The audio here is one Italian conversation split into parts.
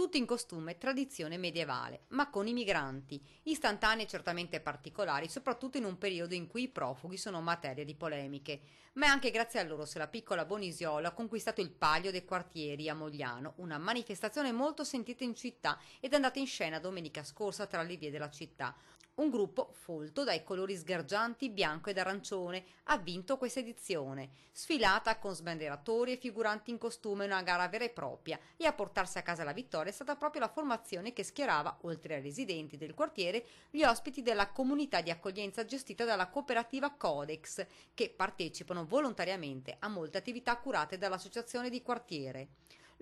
tutti in costume tradizione medievale, ma con i migranti, istantanee certamente particolari, soprattutto in un periodo in cui i profughi sono materia di polemiche. Ma è anche grazie a loro se la piccola Bonisiolo ha conquistato il Palio dei Quartieri a Mogliano, una manifestazione molto sentita in città ed è andata in scena domenica scorsa tra le vie della città. Un gruppo folto dai colori sgargianti bianco ed arancione ha vinto questa edizione, sfilata con sbandieratori e figuranti in costume, una gara vera e propria, e a portarsi a casa la vittoria è stata proprio la formazione che schierava, oltre ai residenti del quartiere, gli ospiti della comunità di accoglienza gestita dalla cooperativa Codex, che partecipano volontariamente a molte attività curate dall'associazione di quartiere.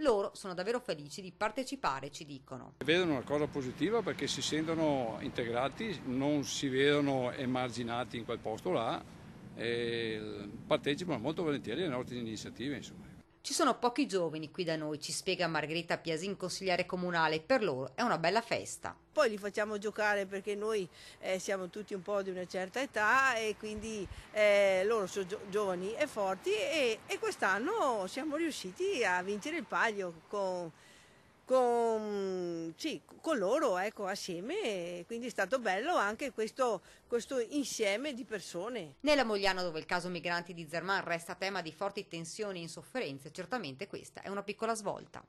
Loro sono davvero felici di partecipare, ci dicono. Vedono una cosa positiva perché si sentono integrati, non si vedono emarginati in quel posto là e partecipano molto volentieri alle nostre iniziative, insomma. Ci sono pochi giovani qui da noi, ci spiega Margherita Piasin, consigliere comunale, per loro è una bella festa. Poi li facciamo giocare perché noi siamo tutti un po' di una certa età e quindi loro sono giovani e forti e quest'anno siamo riusciti a vincere il palio con loro, ecco, assieme, quindi è stato bello anche questo insieme di persone. Nella Mogliano, dove il caso migranti di Zerman resta tema di forti tensioni e insofferenze, certamente questa è una piccola svolta.